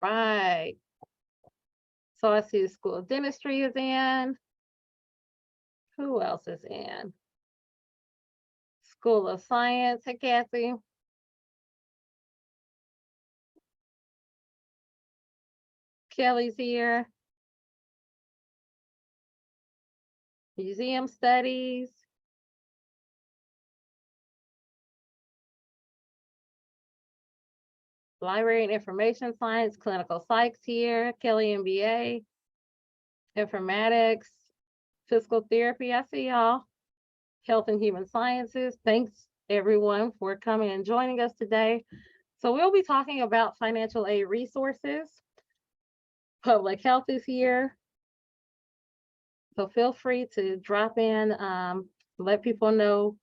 Right. So I see the School of Dentistry is in. Who else is in? School of Science. Hey, Kathy. Kelly's here. Museum Studies. Library and Information Science, Clinical Psychs here. Kelly MBA. Informatics. Physical Therapy. I see y'all. Health and Human Sciences. Thanks everyone for coming and joining us today. So we'll be talking about financial aid resources. Public health is here. So feel free to drop in, let people know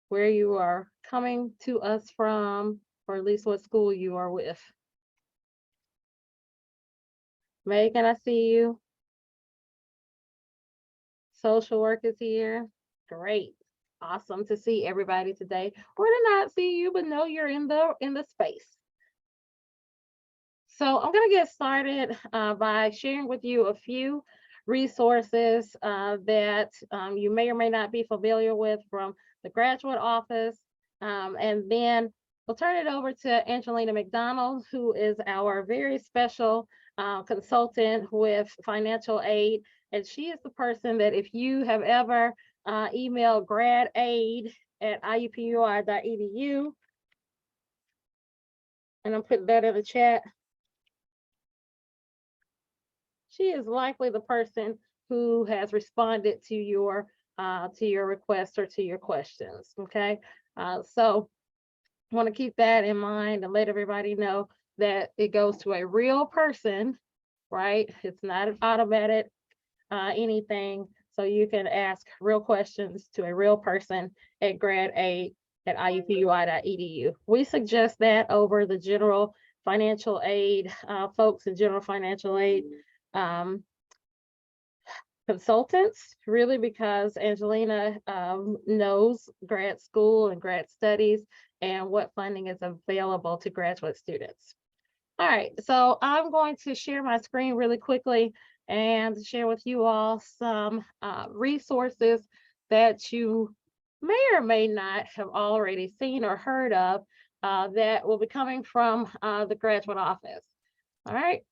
where you are coming to us from, or at least what school you are with. Megan, I see you. Social work is here. Great. Awesome to see everybody today, or to not see you, but know you're in the space. So I'm going to get started by sharing with you a few resources that you may or may not be familiar with from the graduate office. And then we'll turn it over to Angelina McDonald, who is our very special consultant with financial aid. And she is the person that if you have ever emailed gradaid@iupui.edu, and I'm putting that in the chat, she is likely the person who has responded to your request or to your questions. Okay, so I want to keep that in mind and let everybody know that it goes to a real person, right? It's not an automated anything. So you can ask real questions to a real person at gradaid@iupui.edu. We suggest that over the general financial aid folks and general financial aid consultants, really, because Angelina knows grad school and grad studies and what funding is available to graduate students. All right, so I'm going to share my screen really quickly and share with you all some resources that you may or may not have already seen or heard of that will be coming from the graduate office. All right,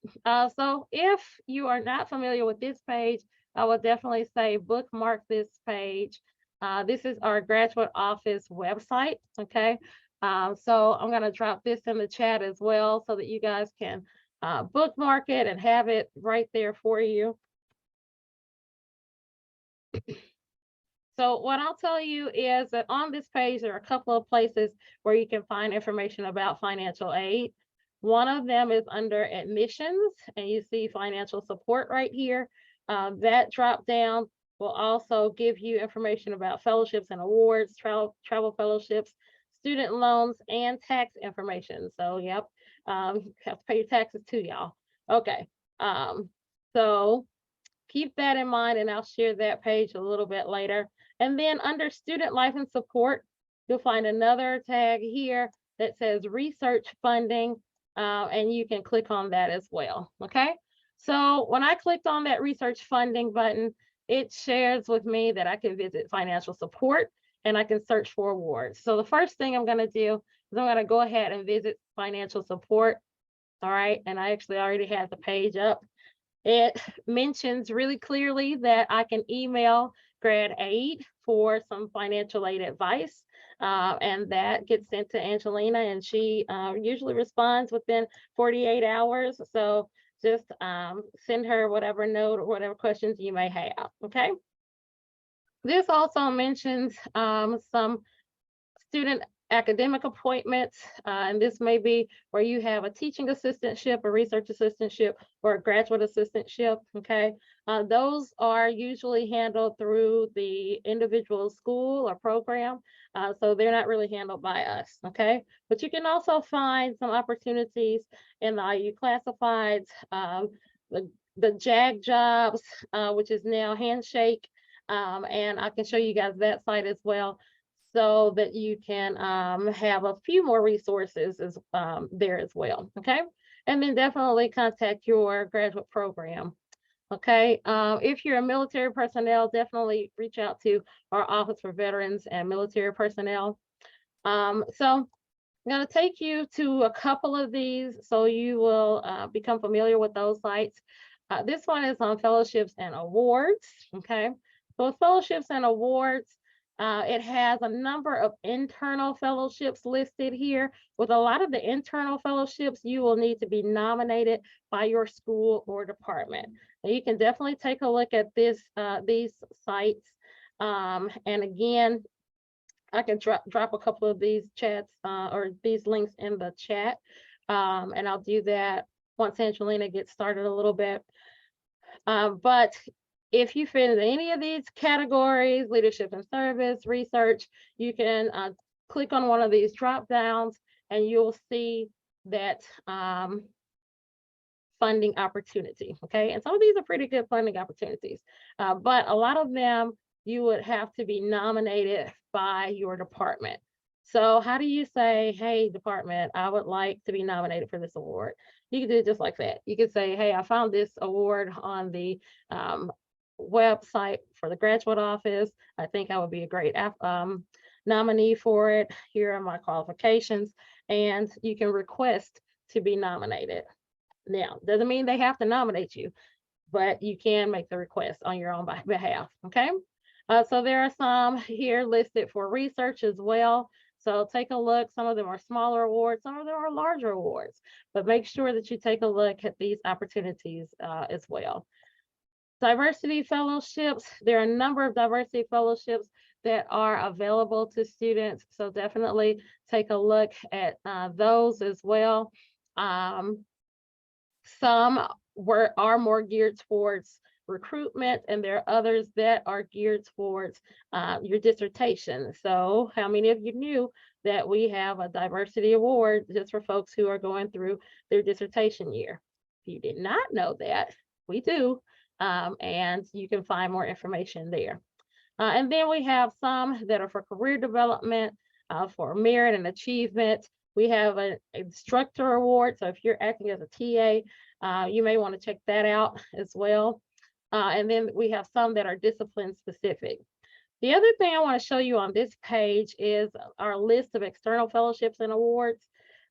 so if you are not familiar with this page, I would definitely say bookmark this page. This is our graduate office website, okay? So I'm gonna drop this in the chat as well so that you guys can bookmark it and have it right there for you. So what I'll tell you is that on this page, there are a couple of places where you can find information about financial aid. One of them is under admissions, and you see financial support right here. That drop down will also give you information about fellowships and awards, travel fellowships, student loans, and tax information. So yep, you have to pay your taxes too, y'all. Okay, so keep that in mind, and I'll share that page a little bit later. And then under student life and support, you'll find another tag here that says research funding, and you can click on that as well, okay? So when I clicked on that research funding button, it shares with me that I can visit financial support and I can search for awards. So the first thing I'm gonna do is I'm gonna go ahead and visit financial support, all right? And I actually already have the page up. It mentions really clearly that I can email grad aid for some financial aid advice, and that gets sent to Angelina, and she usually responds within 48 hours. So just send her whatever note or whatever questions you may have, okay? This also mentions some student academic appointments, and this may be where you have a teaching assistantship, a research assistantship, or a graduate assistantship, okay? Those are usually handled through the individual school or program, so they're not really handled by us, okay? But you can also find some opportunities in the IU classifieds, the JAG jobs, which is now Handshake, and I can show you guys that site as well. so that you can have a few more resources there as well. Okay. And then definitely contact your graduate program. Okay. If you're a military personnel, definitely reach out to our Office for Veterans and Military Personnel. So I'm going to take you to a couple of these so you will become familiar with those sites. This one is on fellowships and awards. Okay. So with fellowships and awards, it has a number of internal fellowships listed here. With a lot of the internal fellowships, you will need to be nominated by your school or department. Now, you can definitely take a look at these sites. And again, I can drop a couple of these chats or these links in the chat. And I'll do that once Angelina gets started a little bit. But if you fit into any of these categories, leadership and service, research, you can click on one of these drop downs and you'll see that funding opportunity. Okay. And some of these are pretty good funding opportunities, but a lot of them you would have to be nominated by your department. So how do you say, hey, department, I would like to be nominated for this award? You can do it just like that. You could say, hey, I found this award on the website for the graduate office. I think I would be a great nominee for it. Here are my qualifications. And you can request to be nominated. Now, doesn't mean they have to nominate you, but you can make the request on your own behalf, okay? So there are some here listed for research as well. So take a look. Some of them are smaller awards, some of them are larger awards, but make sure that you take a look at these opportunities as well. Diversity fellowships, there are a number of diversity fellowships that are available to students. So definitely take a look at those as well. Some are more geared towards recruitment, and there are others that are geared towards your dissertation. So how many of you knew that we have a diversity award just for folks who are going through their dissertation year? If you did not know that, we do, and you can find more information there. And then we have some that are for career development, for merit and achievement. We have an instructor award. So if you're acting as a TA, you may want to check that out as well. And then we have some that are discipline specific. The other thing I want to show you on this page is our list of external fellowships and awards.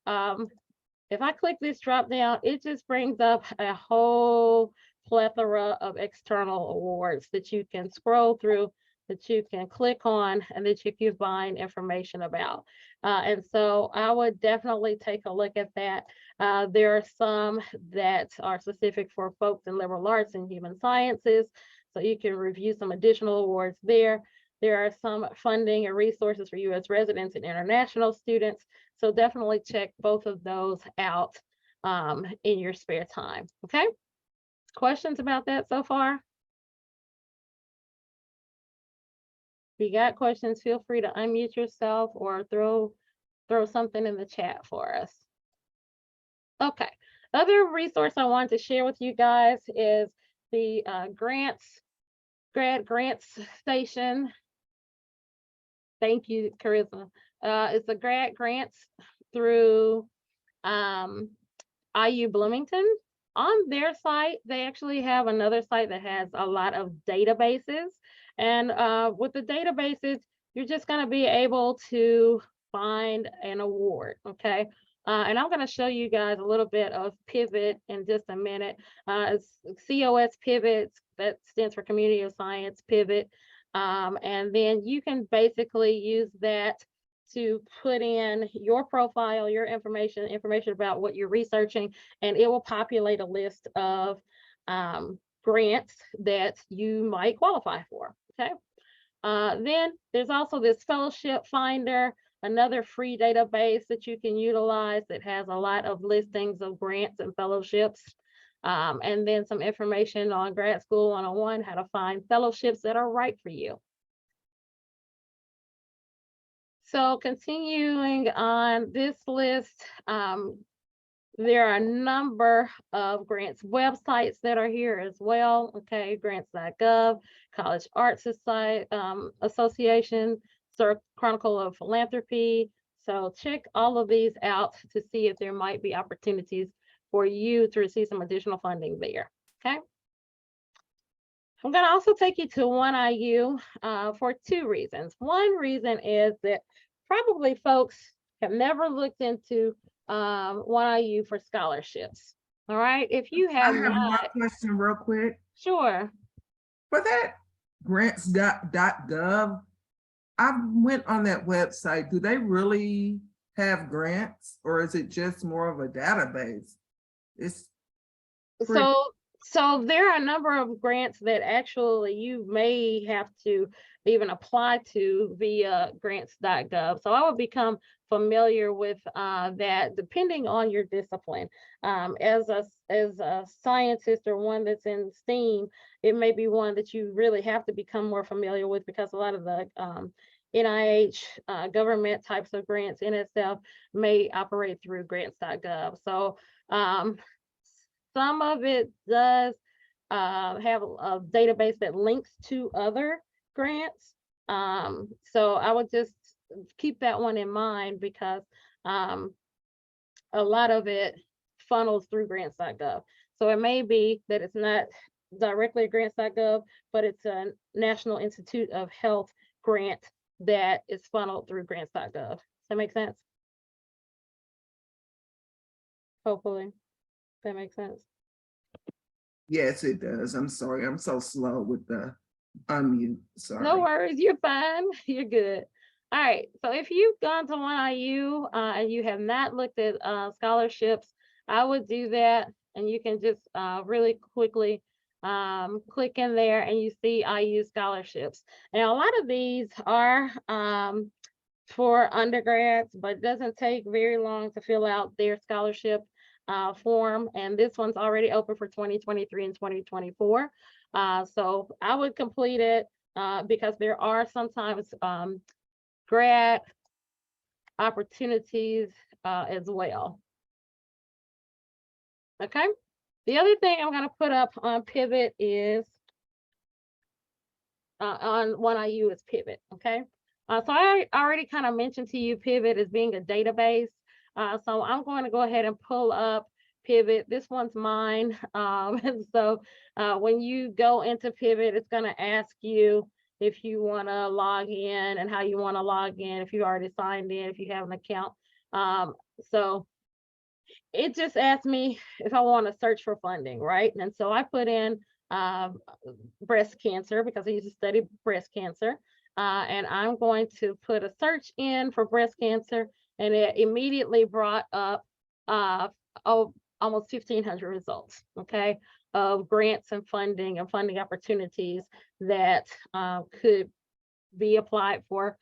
If I click this drop down, it just brings up a whole plethora of external awards that you can scroll through, that you can click on, and that you can find information about. And so I would definitely take a look at that. There are some that are specific for folks in liberal arts and human sciences, so you can review some additional awards there. There are some funding and resources for U.S. residents and international students. So definitely check both of those out in your spare time. Okay. Questions about that so far? If you got questions, feel free to unmute yourself or throw something in the chat for us. Okay. Other resource I wanted to share with you guys is the grad grants station. Thank you, Charisma. It's a grad grants through IU Bloomington. On their site, they actually have another site that has a lot of databases. And with the databases, you're just going to be able to find an award, okay? And I'm going to show you guys a little bit of Pivot in just a minute. It's COS Pivot, that stands for Community of Science Pivot. And then you can basically use that to put in your profile, your information about what you're researching, and it will populate a list of grants that you might qualify for, okay? Then there's also this fellowship finder, another free database that you can utilize that has a lot of listings of grants and fellowships. And then some information on Grad School 101, how to find fellowships that are right for you. So continuing on this list, there are a number of grants websites that are here as well. Okay, grants.gov, College Arts Society, Association, Chronicle of Philanthropy. So check all of these out to see if there might be opportunities for you to receive some additional funding there. Okay. I'm going to also take you to 1IU for two reasons. One reason is that probably folks have never looked into 1IU for scholarships. All right. If you have I have not, one question real quick. sure. For that grants.gov, I went on that website. Do they really have grants, or is it just more of a database? It's pretty. So there are a number of grants that actually you may have to even apply to via grants.gov. So I would become familiar with that depending on your discipline. As a scientist or one that's in STEAM, it may be one that you really have to become more familiar with, because a lot of the NIH government types of grants in itself may operate through grants.gov. So some of it does have a database that links to other grants. So I would just keep that one in mind, because a lot of it funnels through grants.gov. So it may be that it's not directly grants.gov, but it's a National Institute of Health grant that is funneled through grants.gov. Does that make sense? Hopefully. That makes sense. Yes, it does. I'm sorry. I'm so slow with the unmute. Sorry. No worries. You're fine. You're good. All right. So if you've gone to 1IU and you have not looked at scholarships, I would do that. And you can just really quickly click in there and you see IU scholarships. Now, a lot of these are for undergrads, but it doesn't take very long to fill out their scholarship form. And this one's already open for 2023 and 2024. So I would complete it because there are sometimes grad opportunities as well. Okay. The other thing I'm going to put up on Pivot is on 1IU is Pivot. Okay. So I already kind of mentioned to you Pivot as being a database. So I'm going to go ahead and pull up Pivot. This one's mine. And so when you go into Pivot, it's going to ask you if you want to log in and how you want to log in, if you already signed in, if you have an account. So it just asked me if I want to search for funding, right? And so I put in breast cancer because I used to study breast cancer. And I'm going to put a search in for breast cancer, and it immediately brought up almost 1,500 results, okay, of grants and funding opportunities that could be applied for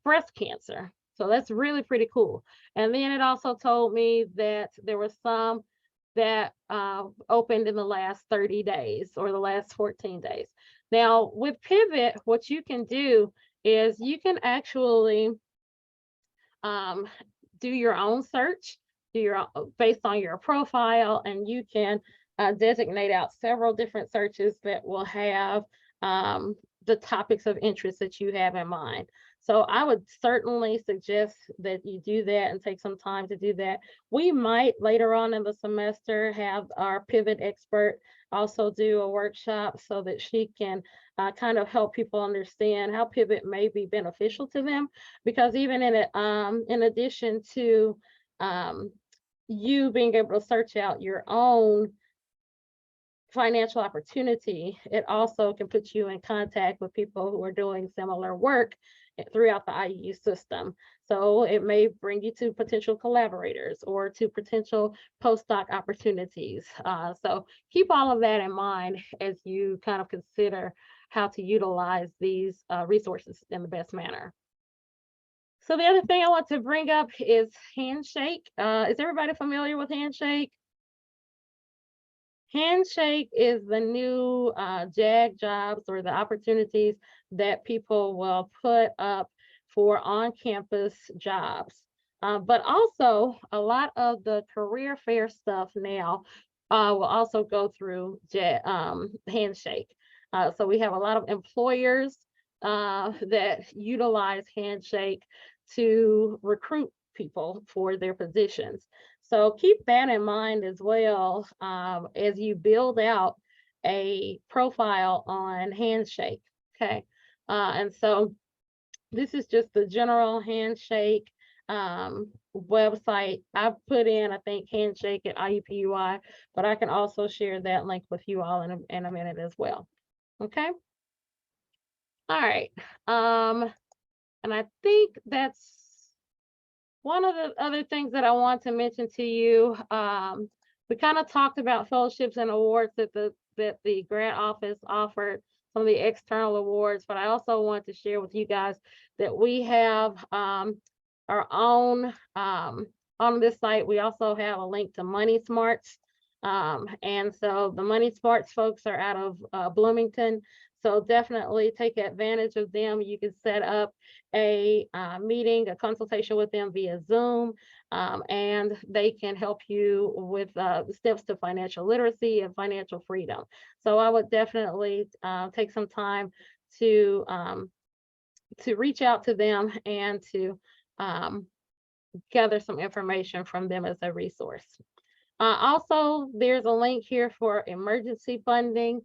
breast cancer. So that's really pretty cool. And then it also told me that there were some that opened in the last 30 days or the last 14 days. Now with Pivot, what you can do is you can actually do your own search, based on your profile, and you can designate out several different searches that will have the topics of interest that you have in mind. So I would certainly suggest that you do that and take some time to do that. We might later on in the semester have our Pivot expert also do a workshop so that she can kind of help people understand how Pivot may be beneficial to them, because even in addition to you being able to search out your own financial opportunity, it also can put you in contact with people who are doing similar work throughout the IU system. So it may bring you to potential collaborators or to potential postdoc opportunities. So keep all of that in mind as you kind of consider how to utilize these resources in the best manner. So the other thing I want to bring up is Handshake. Is everybody familiar with Handshake? Handshake is the new JAG jobs, or the opportunities that people will put up for on-campus jobs. But also a lot of the career fair stuff now will also go through Handshake. So we have a lot of employers that utilize Handshake to recruit people for their positions. So keep that in mind as well, as you build out a profile on Handshake. Okay. And so this is just the general Handshake website. I've put in, I think, Handshake at IUPUI, but I can also share that link with you all in a minute as well. Okay. All right. And I think that's one of the other things that I want to mention to you. We kind of talked about fellowships and awards that the grant office offered, some of the external awards, but I also want to share with you guys that we have our own on this site. We also have a link to Money Smarts. And so the Money Smarts folks are out of Bloomington. So definitely take advantage of them. You can set up a meeting, a consultation with them via Zoom, and they can help you with steps to financial literacy and financial freedom. So I would definitely take some time to reach out to them and to gather some information from them as a resource. Also, there's a link here for emergency funding.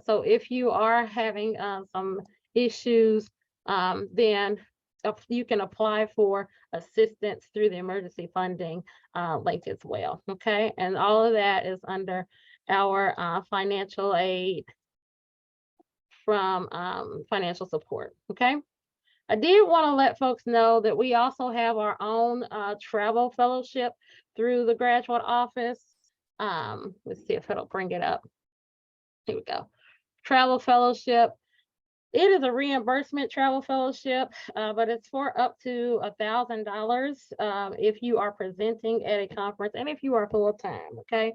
So if you are having some issues, then you can apply for assistance through the emergency funding link as well. Okay, and all of that is under our financial aid from financial support. Okay. I did want to let folks know that we also have our own travel fellowship through the graduate office. Let's see if it'll bring it up. Here we go. Travel fellowship. It is a reimbursement travel fellowship, but it's for up to $1,000 if you are presenting at a conference and if you are full-time. Okay.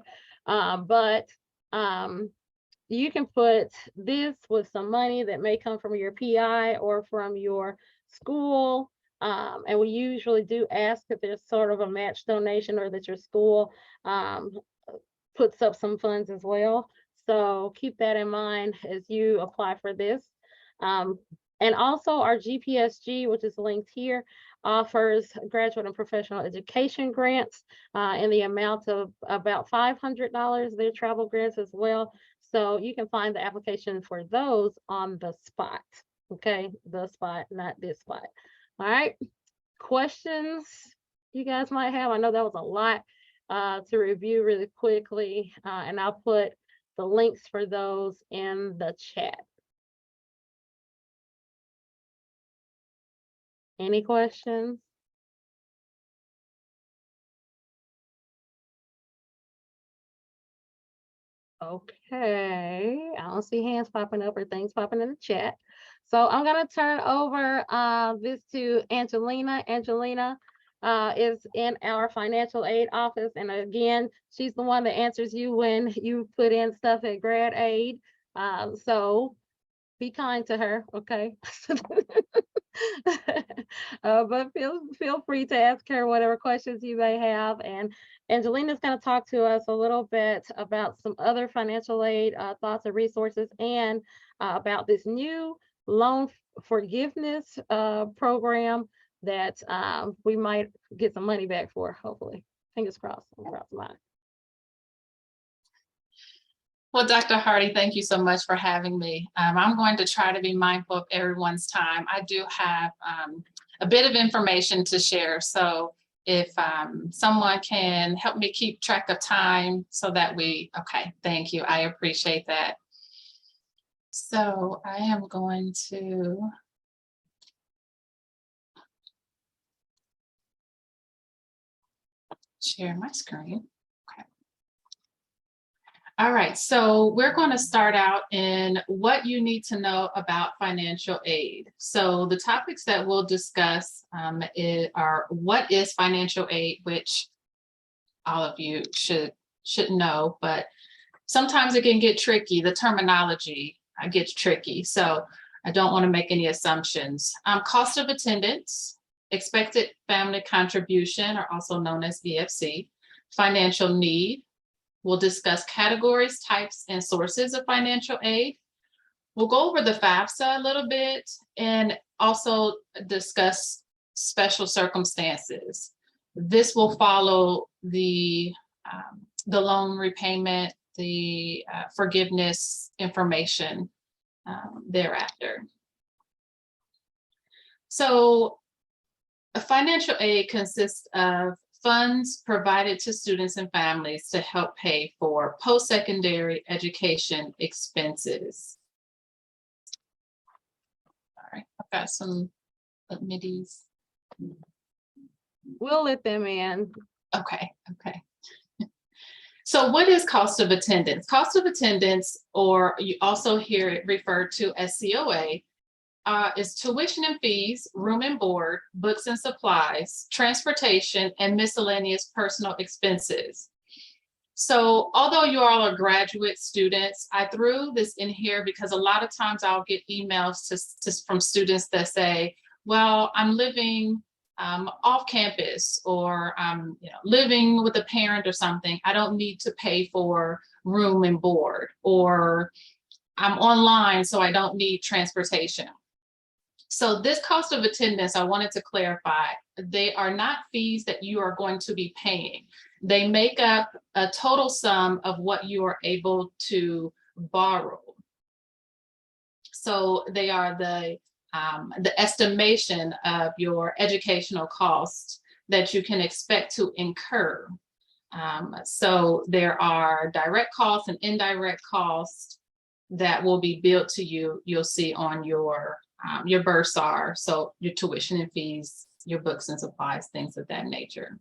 You can put this with some money that may come from your PI or from your school. And we usually do ask if there's sort of a match donation or that your school puts up some funds as well. So keep that in mind as you apply for this. And also our GPSG, which is linked here, offers graduate and professional education grants in the amount of about $500. Their travel grants as well. So you can find the application for those on the spot. Okay, the spot, not this spot. All right, questions you guys might have? I know that was a lot to review really quickly, and I'll put the links for those in the chat. Any questions? Okay, I don't see hands popping up or things popping in the chat. So I'm gonna turn over this to Angelina. Angelina is in our financial aid office. And again, she's the one that answers you when you put in stuff at grad aid. So be kind to her, okay? But feel free to ask her whatever questions you may have. And Angelina's going to talk to us a little bit about some other financial aid thoughts and resources, and about this new loan forgiveness program that we might get some money back for, hopefully. Fingers crossed. Mine. Well, Dr. Hardy, thank you so much for having me. I'm going to try to be mindful of everyone's time. I do have a bit of information to share. So if someone can help me keep track of time so that okay, thank you. I appreciate that. So I am going to share my screen. All right, so we're going to start out in what you need to know about financial aid. So the topics that we'll discuss are what is financial aid, which all of you should know, but sometimes it can get tricky. The terminology gets tricky, so I don't want to make any assumptions. Cost of attendance, expected family contribution, or also known as EFC, financial need. We'll discuss categories, types, and sources of financial aid. We'll go over the FAFSA a little bit and also discuss special circumstances. This will follow the loan repayment, the forgiveness information thereafter. So a financial aid consists of funds provided to students and families to help pay for post-secondary education expenses. All right, I've got some middies. We'll let them in. Okay. So what is cost of attendance? Cost of attendance, or you also hear it referred to as COA, is tuition and fees, room and board, books and supplies, transportation, and miscellaneous personal expenses. So although you all are graduate students, I threw this in here because a lot of times I'll get emails from students that say, well, I'm living off campus, or I'm living with a parent or something. I don't need to pay for room and board, or I'm online, so I don't need transportation. So this cost of attendance, I wanted to clarify, they are not fees that you are going to be paying. They make up a total sum of what you are able to borrow. So they are the estimation of your educational costs that you can expect to incur. So there are direct costs and indirect costs that will be billed to you. You'll see on your bursar, so your tuition and fees, your books and supplies, things of that nature.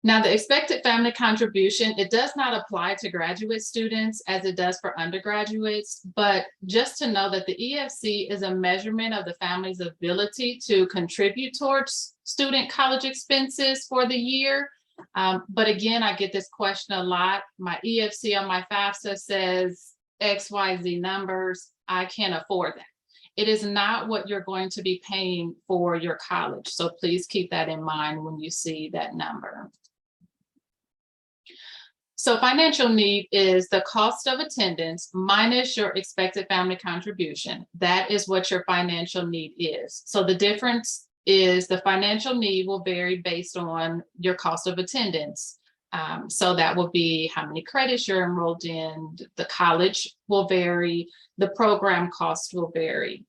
Now, the expected family contribution, it does not apply to graduate students as it does for undergraduates, but just to know that the EFC is a measurement of the family's ability to contribute towards student college expenses for the year. But again, I get this question a lot. My EFC on my FAFSA says XYZ numbers, I can't afford that. It is not what you're going to be paying for your college. So please keep that in mind when you see that number. So financial need is the cost of attendance minus your expected family contribution. That is what your financial need is. So the difference is the financial need will vary based on your cost of attendance. So that will be how many credits you're enrolled in, the college will vary, the program cost will vary.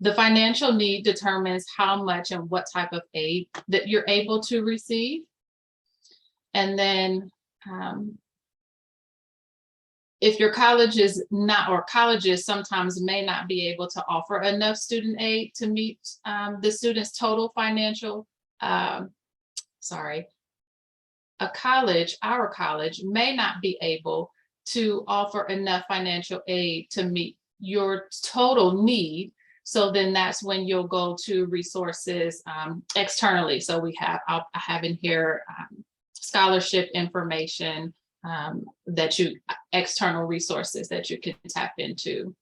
The financial need determines how much and what type of aid that you're able to receive. And then if your college is not, or colleges sometimes may not be able to offer enough student aid to meet the student's total financial, our college may not be able to offer enough financial aid to meet your total need. So then that's when you'll go to resources externally. So I have in here scholarship information external resources that you can tap into.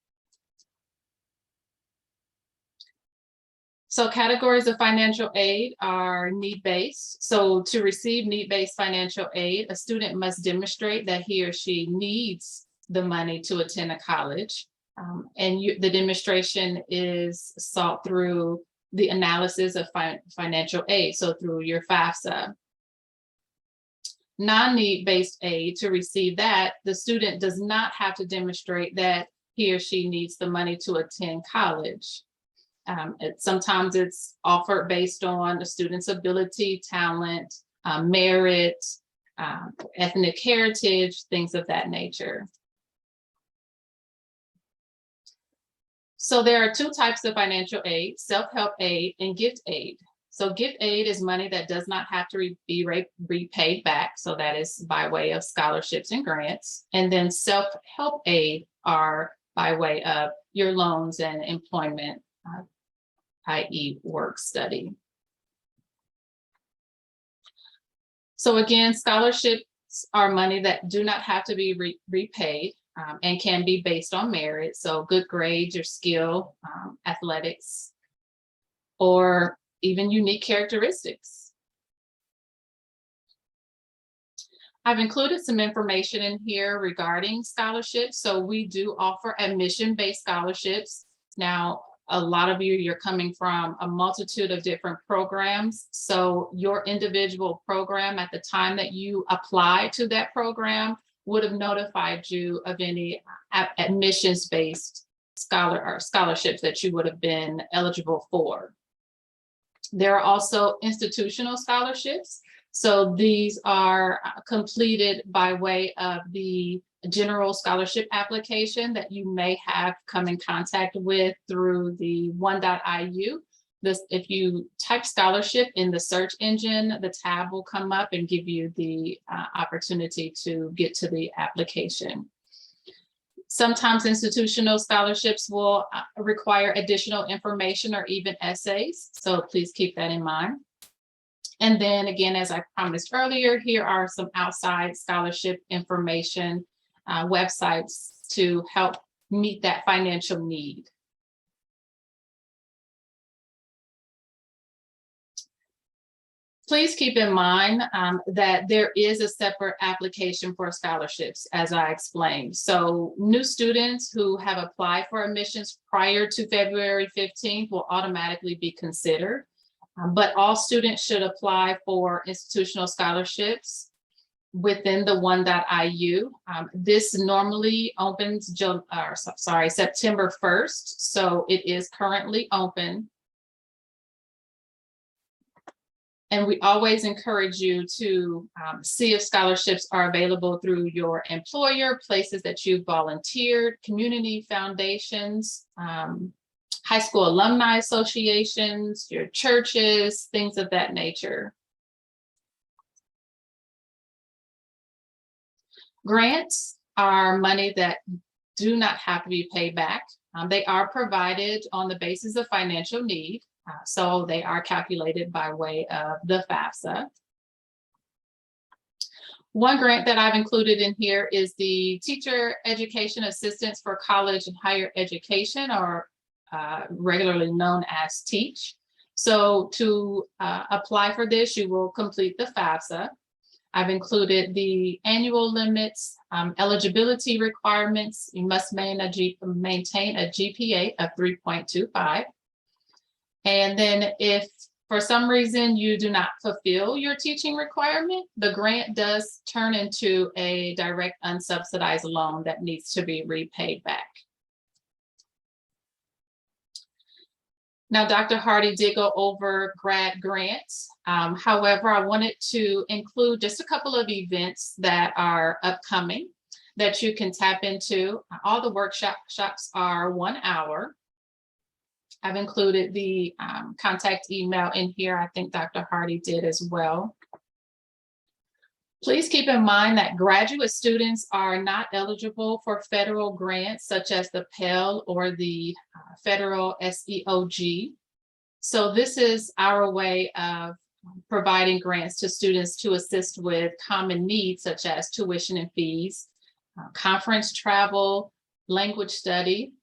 So categories of financial aid are need-based. So to receive need-based financial aid, a student must demonstrate that he or she needs the money to attend a college. The demonstration is sought through the analysis of financial aid, so through your FAFSA. Non-need-based aid, to receive that, the student does not have to demonstrate that he or she needs the money to attend college. Sometimes it's offered based on the student's ability, talent, merit, ethnic heritage, things of that nature. So there are two types of financial aid: self-help aid and gift aid. So gift aid is money that does not have to be repaid back. So that is by way of scholarships and grants. And then self-help aid are by way of your loans and employment, i.e. work study. So again, scholarships are money that do not have to be repaid and can be based on merit. So good grades or skill, athletics, or even unique characteristics. I've included some information in here regarding scholarships. So we do offer admission-based scholarships. Now, a lot of you, you're coming from a multitude of different programs. So your individual program at the time that you apply to that program would have notified you of any admissions-based scholarships that you would have been eligible for. There are also institutional scholarships. So these are completed by way of the general scholarship application that you may have come in contact with through the one.iu. If you type scholarship in the search engine, the tab will come up and give you the opportunity to get to the application. Sometimes institutional scholarships will require additional information or even essays. So please keep that in mind. And then again, as I promised earlier, here are some outside scholarship information websites to help meet that financial need. Please keep in mind that there is a separate application for scholarships, as I explained. So new students who have applied for admissions prior to February 15th will automatically be considered. But all students should apply for institutional scholarships within the one.iu. This normally opens September 1st, so it is currently open. And we always encourage you to see if scholarships are available through your employer, places that you've volunteered, community foundations, high school alumni associations, your churches, things of that nature. Grants are money that do not have to be paid back. They are provided on the basis of financial need. So they are calculated by way of the FAFSA. One grant that I've included in here is the Teacher Education Assistance for College and Higher Education, or regularly known as TEACH. So to apply for this, you will complete the FAFSA. I've included the annual limits, eligibility requirements. You must maintain a GPA of 3.25. And then if for some reason you do not fulfill your teaching requirement, the grant does turn into a direct unsubsidized loan that needs to be repaid back. Now, Dr. Hardy did go over grad grants. However, I wanted to include just a couple of events that are upcoming that you can tap into. All the workshops are 1 hour. I've included the contact email in here. I think Dr. Hardy did as well. Please keep in mind that graduate students are not eligible for federal grants such as the Pell or the federal SEOG. So this is our way of providing grants to students to assist with common needs such as tuition and fees, conference travel, language study,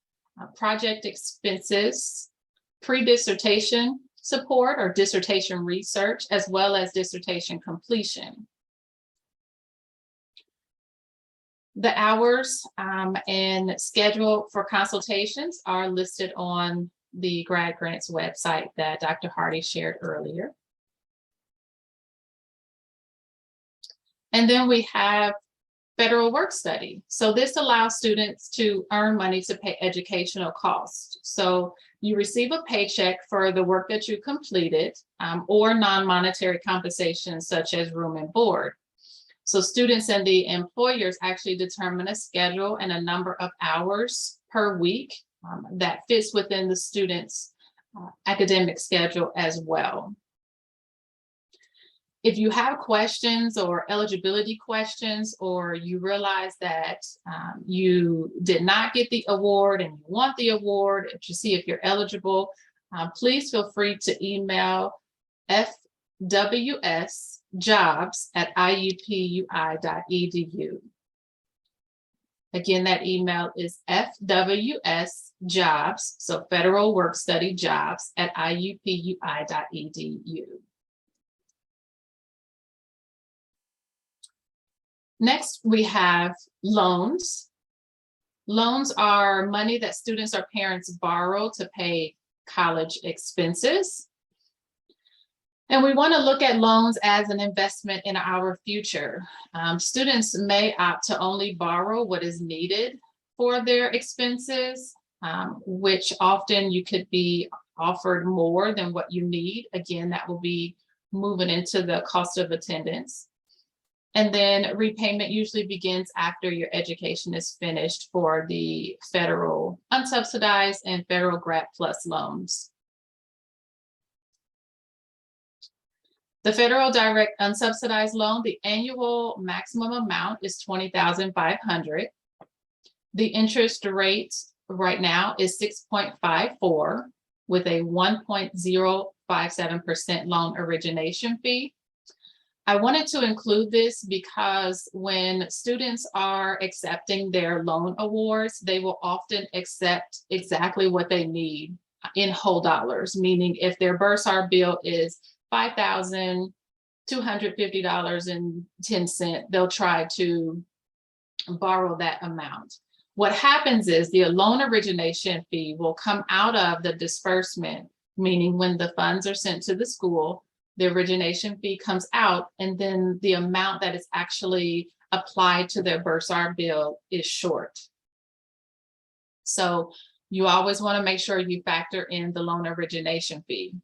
project expenses, pre-dissertation support or dissertation research, as well as dissertation completion. The hours and schedule for consultations are listed on the Grad Grants website that Dr. Hardy shared earlier. And then we have federal work study. So this allows students to earn money to pay educational costs. So you receive a paycheck for the work that you completed or non-monetary compensation such as room and board. So students and the employers actually determine a schedule and a number of hours per week that fits within the student's academic schedule as well. If you have questions or eligibility questions, or you realize that you did not get the award and you want the award to see if you're eligible, please feel free to email fwsjobs@iupui.edu. Again, that email is fwsjobs, so Federal Work Study Jobs @iupui.edu. Next, we have loans. Loans are money that students or parents borrow to pay college expenses. And we want to look at loans as an investment in our future. Students may opt to only borrow what is needed for their expenses, which often you could be offered more than what you need. Again, that will be moving into the cost of attendance. And then repayment usually begins after your education is finished for the federal unsubsidized and federal Grad Plus loans. The federal direct unsubsidized loan, the annual maximum amount is $20,500. The interest rate right now is 6.54 with a 1.057% loan origination fee. I wanted to include this because when students are accepting their loan awards, they will often accept exactly what they need in whole dollars, meaning if their bursar bill is $5,250.10, they'll try to borrow that amount. What happens is the loan origination fee will come out of the disbursement, meaning when the funds are sent to the school, the origination fee comes out, and then the amount that is actually applied to their bursar bill is short. So you always want to make sure you factor in the loan origination fee.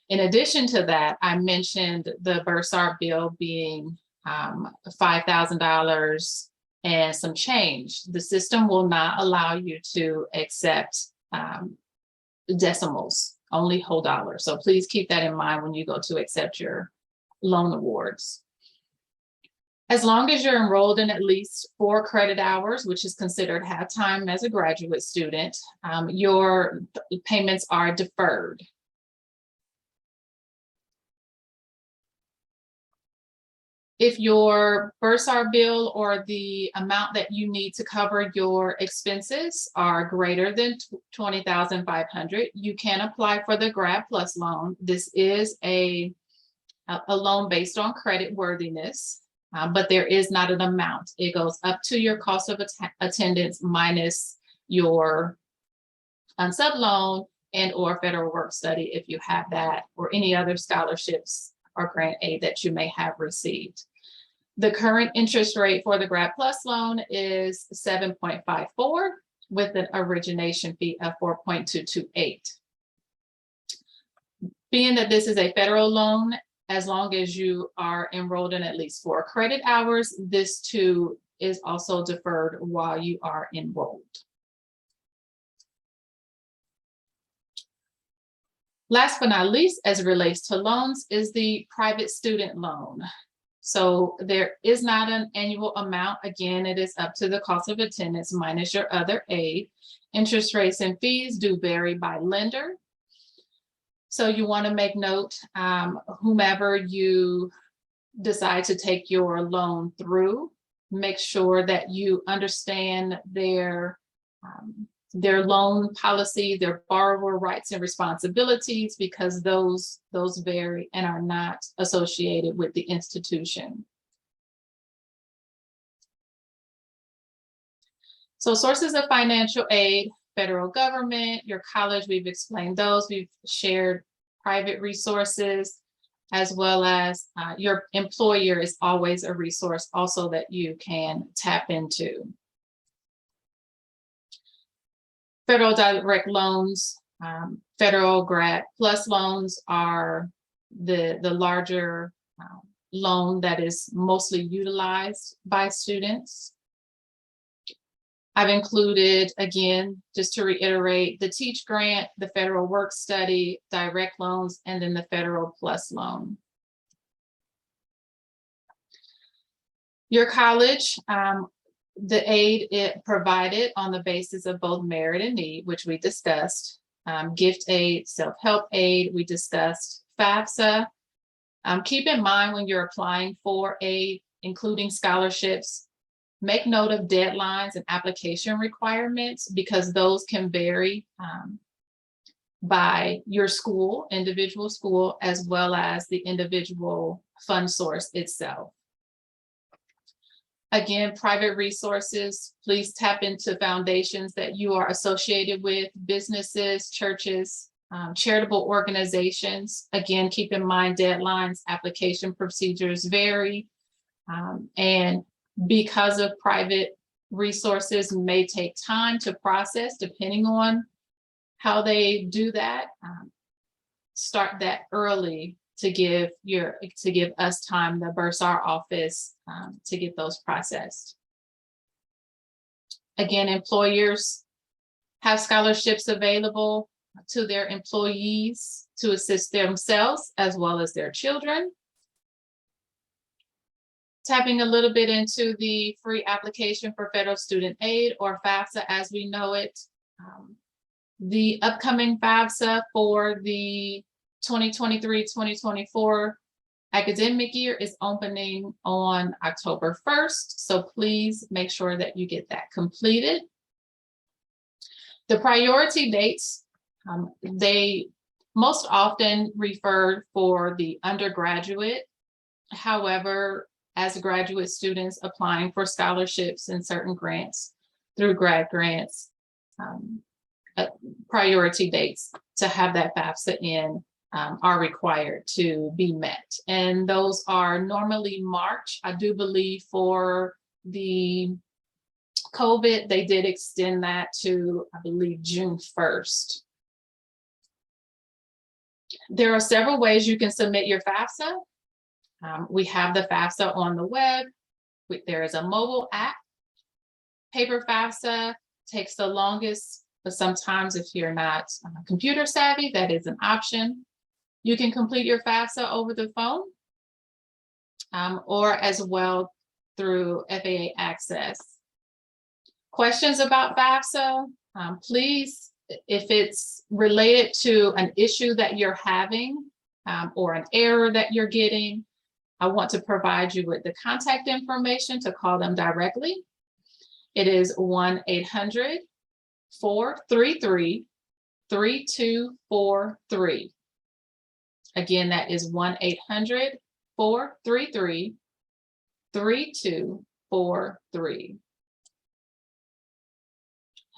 In addition to that, I mentioned the bursar bill being $5,000 and some change. The system will not allow you to accept decimals, only whole dollars. So please keep that in mind when you go to accept your loan awards. As long as you're enrolled in at least 4 credit hours, which is considered half time as a graduate student, your payments are deferred. If your bursar bill or the amount that you need to cover your expenses are greater than $20,500, you can apply for the Grad Plus loan. This is a loan based on credit worthiness, but there is not an amount. It goes up to your cost of attendance minus your unsub loan and or federal work study if you have that, or any other scholarships or grant aid that you may have received. The current interest rate for the Grad Plus loan is 7.54 with an origination fee of 4.228. Being that this is a federal loan, as long as you are enrolled in at least 4 credit hours, this too is also deferred while you are enrolled. Last but not least, as it relates to loans, is the private student loan. So there is not an annual amount. Again, it is up to the cost of attendance minus your other aid. Interest rates and fees do vary by lender. So you want to make note, whomever you decide to take your loan through, make sure that you understand their loan policy, their borrower rights and responsibilities, because those vary and are not associated with the institution. So sources of financial aid: federal government, your college, we've explained those. We've shared private resources, as well as your employer is always a resource also that you can tap into. Federal direct loans, federal Grad Plus loans are the larger loan that is mostly utilized by students. I've included, again, just to reiterate, the Teach Grant, the federal work study, direct loans, and then the federal plus loan. Your college, the aid it provided on the basis of both merit and need, which we discussed. Gift aid, self-help aid, we discussed. FAFSA. Keep in mind when you're applying for aid, including scholarships, make note of deadlines and application requirements, because those can vary by your school, individual school, as well as the individual fund source itself. Again, private resources, please tap into foundations that you are associated with, businesses, churches, charitable organizations. Again, keep in mind deadlines, application procedures vary. And because of private resources may take time to process depending on how they do that, start that early to give us time, the bursar office, to get those processed. Again, employers have scholarships available to their employees to assist themselves as well as their children. Tapping a little bit into the free application for federal student aid, or FAFSA as we know it. The upcoming FAFSA for the 2023-2024 academic year is opening on October 1st. So please make sure that you get that completed. The priority dates, they most often refer for the undergraduate. However, as graduate students applying for scholarships and certain grants through grad grants, priority dates to have that FAFSA in are required to be met. And those are normally March. I do believe for the COVID, they did extend that to, I believe, June 1st. There are several ways you can submit your FAFSA. We have the FAFSA on the web. There is a mobile app. Paper FAFSA takes the longest, but sometimes if you're not computer savvy, that is an option. You can complete your FAFSA over the phone or as well through FAA Access. Questions about FAFSA, please, if it's related to an issue that you're having or an error that you're getting, I want to provide you with the contact information to call them directly. It is 1-800-433-3243. Again, that is 1-800-433-3243.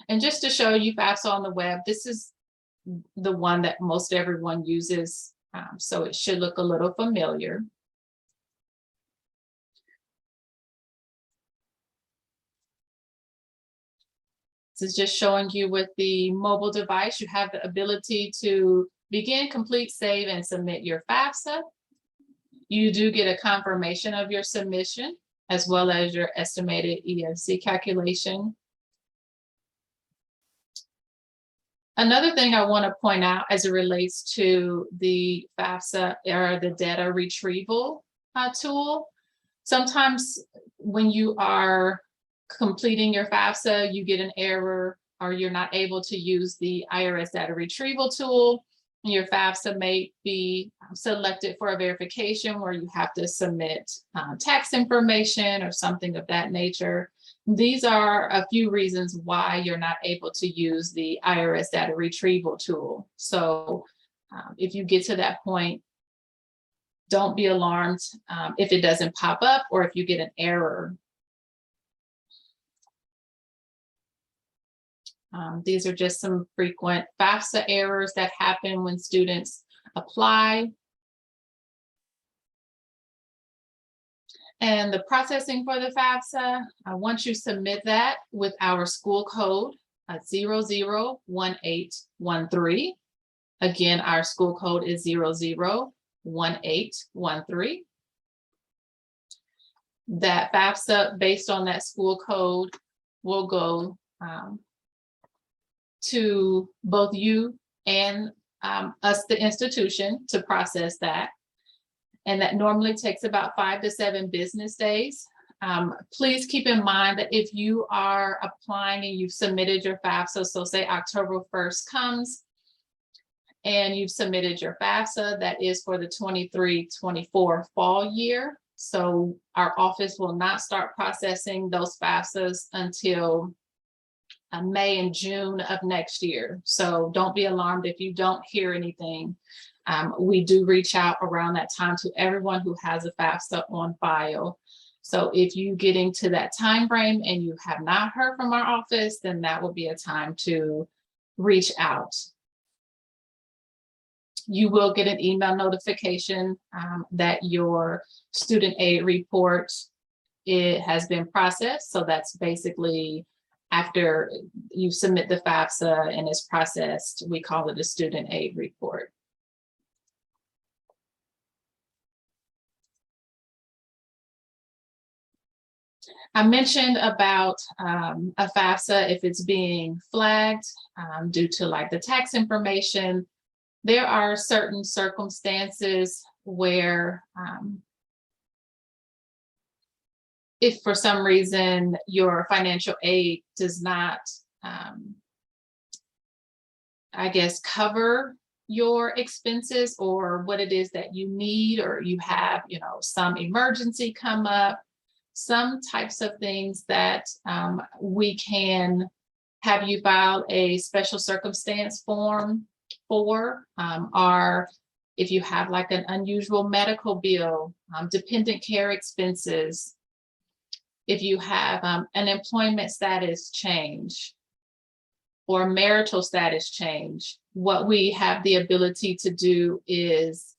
And just to show you FAFSA on the web, this is the one that most everyone uses, so it should look a little familiar. This is just showing you with the mobile device, you have the ability to begin, complete, save, and submit your FAFSA. You do get a confirmation of your submission as well as your estimated EFC calculation. Another thing I want to point out as it relates to the FAFSA or the data retrieval tool, sometimes when you are completing your FAFSA, you get an error or you're not able to use the IRS data retrieval tool. And your FAFSA may be selected for a verification where you have to submit tax information or something of that nature. These are a few reasons why you're not able to use the IRS data retrieval tool. So if you get to that point, don't be alarmed if it doesn't pop up or if you get an error. These are just some frequent FAFSA errors that happen when students apply. And the processing for the FAFSA, once you submit that with our school code 001813. Again, our school code is 001813. That FAFSA based on that school code will go to both you and us, the institution, to process that. And that normally takes about 5 to 7 business days. Please keep in mind that if you are applying and you've submitted your FAFSA, so say October 1st comes and you've submitted your FAFSA, that is for the 23-24 fall year. So our office will not start processing those FAFSAs until May and June of next year. So don't be alarmed if you don't hear anything. We do reach out around that time to everyone who has a FAFSA on file. So if you get into that time frame and you have not heard from our office, then that will be a time to reach out. You will get an email notification that your student aid report, it has been processed. So that's basically after you submit the FAFSA and it's processed, we call it a student aid report. I mentioned about a FAFSA, if it's being flagged due to like the tax information, there are certain circumstances where if for some reason your financial aid does not, I guess, cover your expenses or what it is that you need, or you have, you know, some emergency come up, some types of things that we can have you file a special circumstance form for, are if you have like an unusual medical bill, dependent care expenses, if you have an employment status change or marital status change, what we have the ability to do is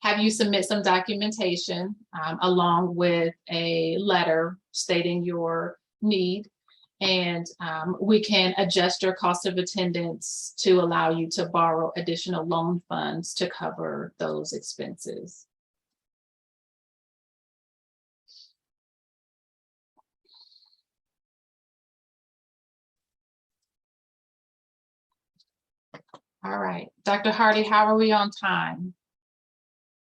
have you submit some documentation along with a letter stating your need, and we can adjust your cost of attendance to allow you to borrow additional loan funds to cover those expenses. All right, Dr. Hardy, how are we on time?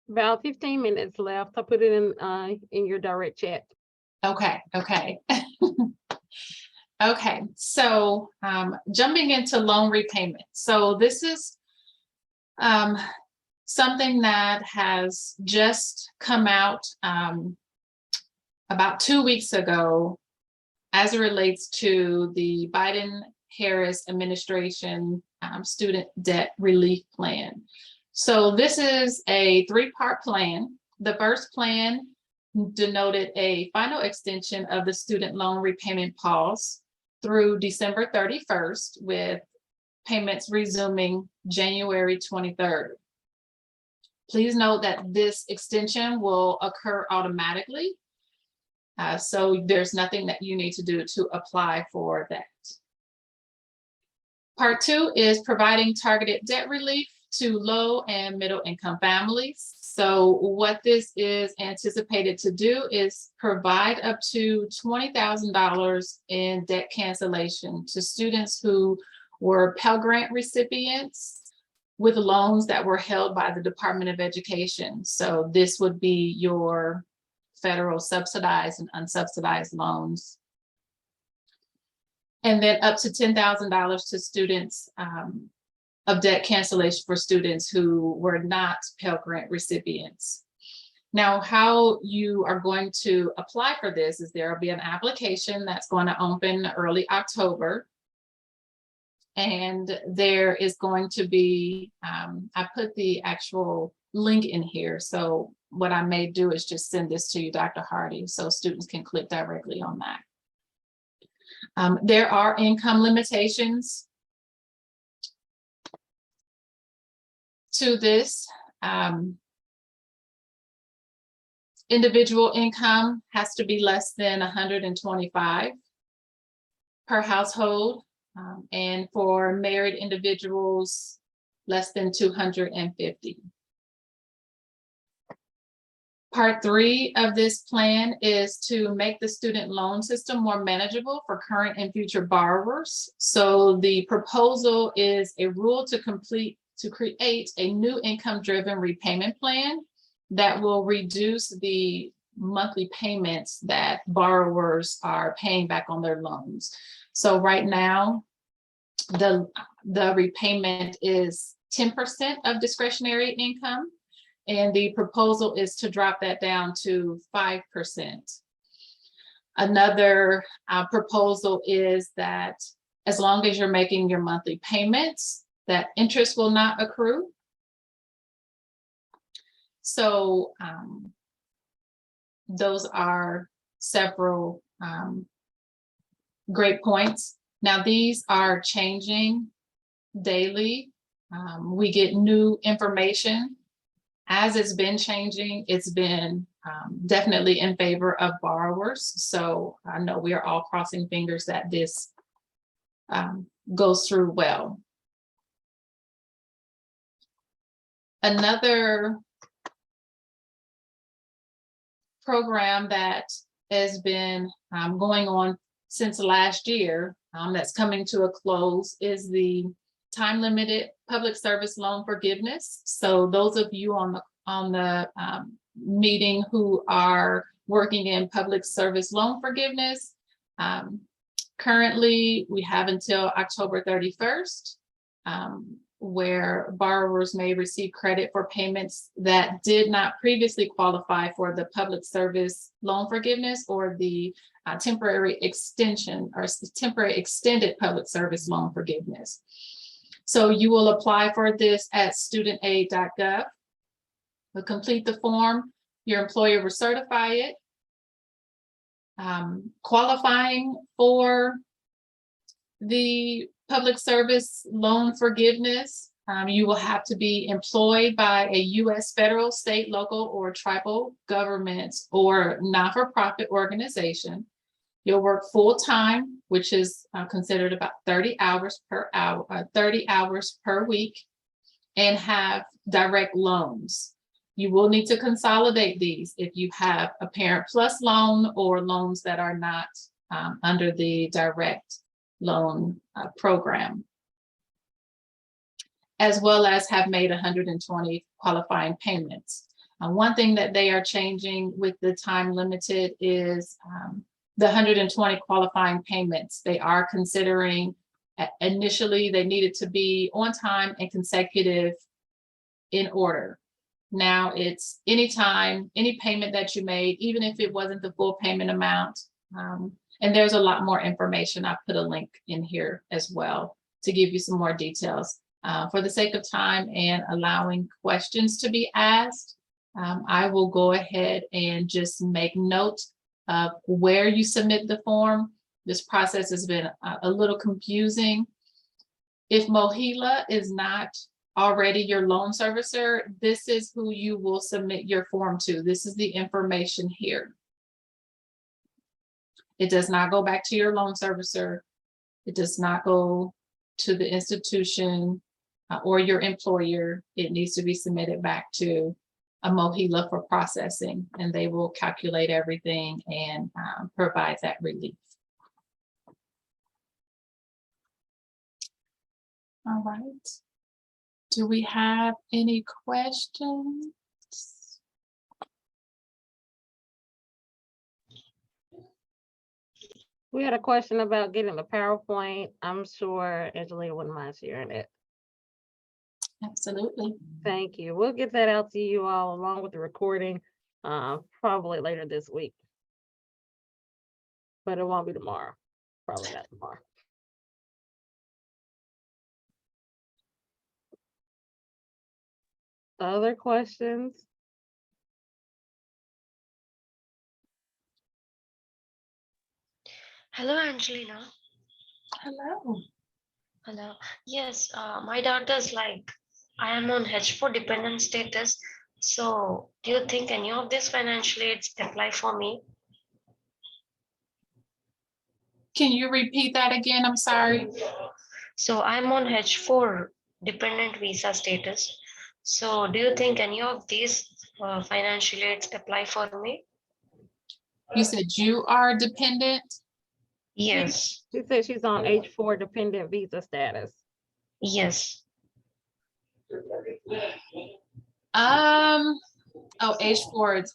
About 15 minutes left. I put it in your direct chat. Okay. Okay, so jumping into loan repayment. So this is something that has just come out about 2 weeks ago as it relates to the Biden-Harris administration student debt relief plan. So this is a 3-part plan. The first plan denoted a final extension of the student loan repayment pause through December 31st, with payments resuming January 23rd. Please note that this extension will occur automatically. So there's nothing that you need to do to apply for that. Part 2 is providing targeted debt relief to low and middle income families. So what this is anticipated to do is provide up to $20,000 in debt cancellation to students who were Pell Grant recipients with loans that were held by the Department of Education. So this would be your federal subsidized and unsubsidized loans. And then up to $10,000 to students of debt cancellation for students who were not Pell Grant recipients. Now, how you are going to apply for this is there will be an application that's going to open early October. And there is going to be, I put the actual link in here. So what I may do is just send this to you, Dr. Hardy, so students can click directly on that. There are income limitations to this. Individual income has to be less than 125 per household, and for married individuals, less than 250. Part 3 of this plan is to make the student loan system more manageable for current and future borrowers. So the proposal is a rule to create a new income-driven repayment plan that will reduce the monthly payments that borrowers are paying back on their loans. So right now, the repayment is 10% of discretionary income, and the proposal is to drop that down to 5%. Another proposal is that as long as you're making your monthly payments, that interest will not accrue. So those are several great points. Now, these are changing daily. We get new information. As it's been changing, it's been definitely in favor of borrowers. So I know we are all crossing fingers that this goes through well. Another program that has been going on since last year that's coming to a close is the time limited public service loan forgiveness. So those of you on the meeting who are working in public service loan forgiveness, currently we have until October 31st, where borrowers may receive credit for payments that did not previously qualify for the public service loan forgiveness or the temporary extension or temporary extended public service loan forgiveness. So you will apply for this at studentaid.gov. We'll complete the form. Your employer will certify it. Qualifying for the public service loan forgiveness, you will have to be employed by a U.S. federal, state, local, or tribal government or not-for-profit organization. You'll work full-time, which is considered about 30 hours per week, and have direct loans. You will need to consolidate these if you have a Parent Plus loan or loans that are not under the direct loan program, as well as have made 120 qualifying payments. One thing that they are changing with the time limited is the 120 qualifying payments. They are considering, initially they needed to be on time and consecutive in order. Now it's anytime, any payment that you made, even if it wasn't the full payment amount. And there's a lot more information. I put a link in here as well to give you some more details. For the sake of time and allowing questions to be asked, I will go ahead and just make note of where you submit the form. This process has been a little confusing. If MOHELA is not already your loan servicer, this is who you will submit your form to. This is the information here. It does not go back to your loan servicer. It does not go to the institution or your employer. It needs to be submitted back to a MOHELA for processing, and they will calculate everything and provide that relief. All right. Do we have any questions? We had a question about getting the PowerPoint. I'm sure Angelina wouldn't mind sharing it. Absolutely. Thank you. We'll get that out to you all along with the recording, probably later this week. But it won't be tomorrow. Probably not tomorrow. Other questions? Hello, Angelina. Hello. Hello. Yes, my daughter's like, I am on H4 dependent status. So, do you think any of these financial aids apply for me? Can you repeat that again? I'm sorry. So, I'm on H4 dependent visa status. So, do you think any of these financial aids apply for me? You said you are dependent? Yes. She said she's on H4 dependent visa status. Yes. Oh, H4,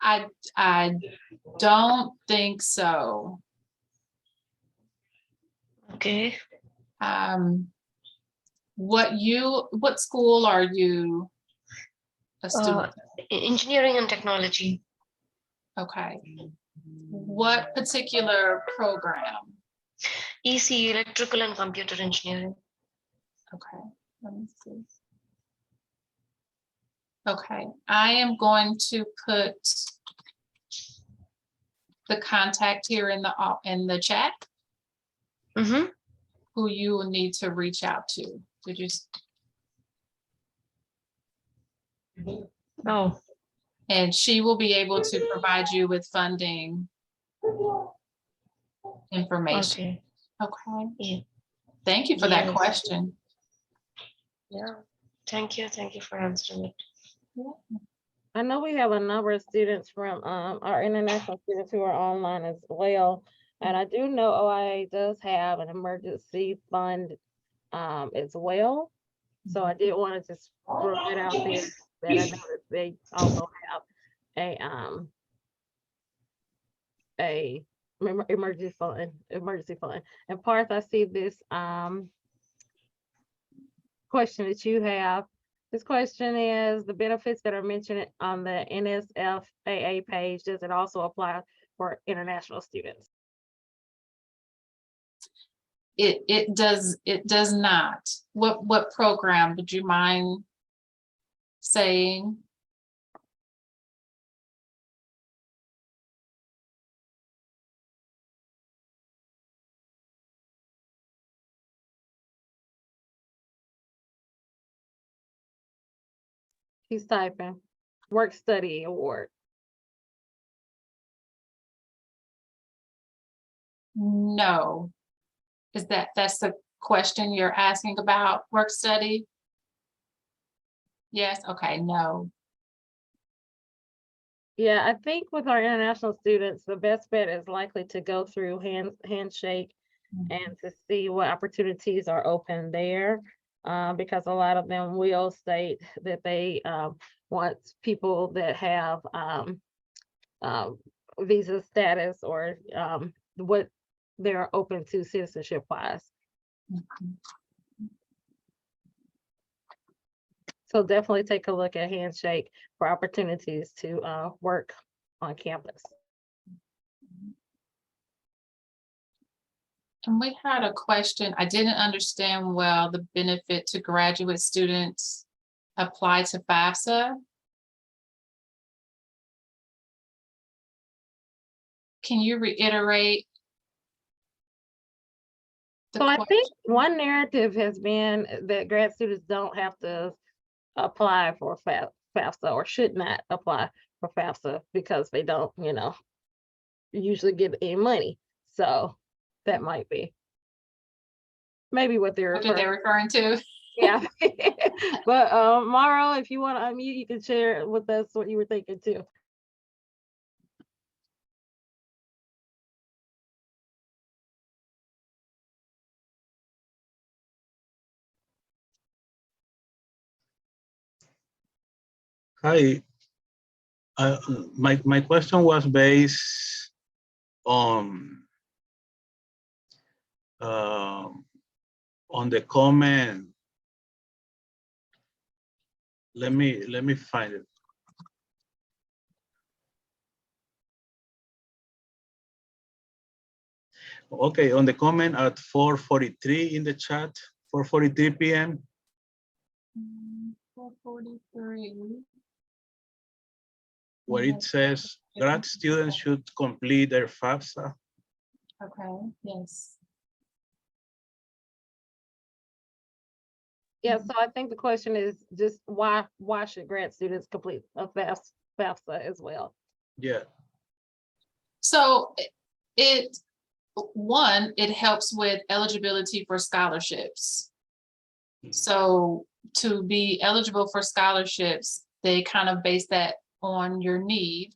I don't think so. Okay. What school are you a student? Engineering and technology. Okay. What particular program? EC, electrical and computer engineering. Okay, let me see. Okay, I am going to put the contact here in the chat, Mm-hmm. who you will need to reach out to? Did you? Oh, And she will be able to provide you with funding information. okay. Okay. Yeah. Thank you for that Yes. question. Yeah. Thank you. Thank you for answering it. I know we have a number of students from our international students who are online as well. And I do know OIA does have an emergency fund as well. So I did want to just throw it out there that I know that they also have a emergency fund. And Parth, I see this question that you have. This question is, the benefits that are mentioned on the NSFAA page, does it also apply for international students? It does not. What program, would you mind saying? He's typing. Work study award. No. That's the question you're asking about, work study? Yes, okay, no. Yeah, I think with our international students, the best bet is likely to go through Handshake and to see what opportunities are open there. Because a lot of them will state that they want people that have visa status or what they're open to citizenship wise. Mhm. So definitely take a look at Handshake for opportunities to work on campus. And we had a question, I didn't understand well, the benefit to graduate students apply to FAFSA. Can you reiterate? the So I think question? one narrative has been that grad students don't have to apply for FAFSA or should not apply for FAFSA because they don't, usually get any money. So that might be maybe what they're What are they referring. referring to? Yeah. But Mauro, if you want to unmute, you can share with us what you were thinking too. Hi, my question was based on the comment. Let me find it. Okay, on the comment at 4:43 in the chat, 4:43 p.m. 443. where it says grad students should complete their FAFSA. Okay, yes. Yeah, so I think the question is just why should grad students complete a FAFSA as well? Yeah. So it helps with eligibility for scholarships. So to be eligible for scholarships, they kind of base that on your need,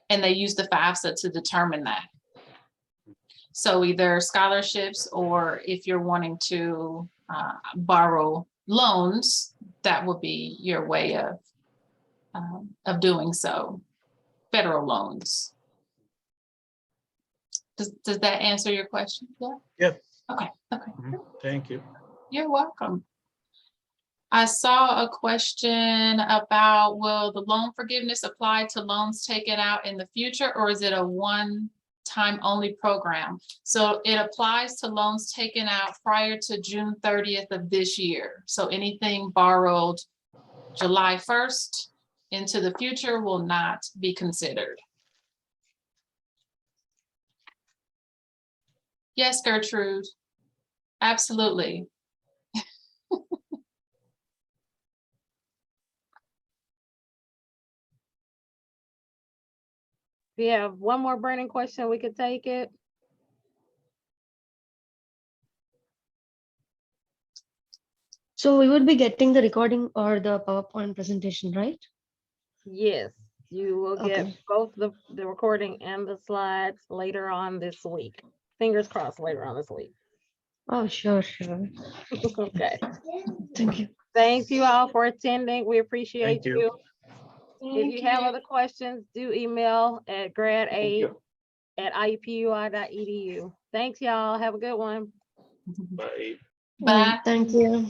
and they use the FAFSA to determine that. So either scholarships, or if you're wanting to borrow loans, that would be your way of doing so. Federal loans. Does that answer your question? Yeah. Yep. Okay. Okay. Thank you. You're welcome. I saw a question about, will the loan forgiveness apply to loans taken out in the future, or is it a one-time only program? So it applies to loans taken out prior to June 30th of this year. So anything borrowed July 1st into the future will not be considered. Yes, Gertrude. Absolutely. If you have one more burning question, we could take it. So we would be getting the recording or the PowerPoint presentation, right? Yes, you will get Okay. both the recording and the slides later on this week. Fingers crossed later on this week. Oh, sure, sure. Okay. Thank you. Thanks you all for attending. We appreciate Thank you. you. If you have other questions, do email at gradaid@iupui.edu. Thanks, y'all. Have a good one. Bye. Bye. Thank you.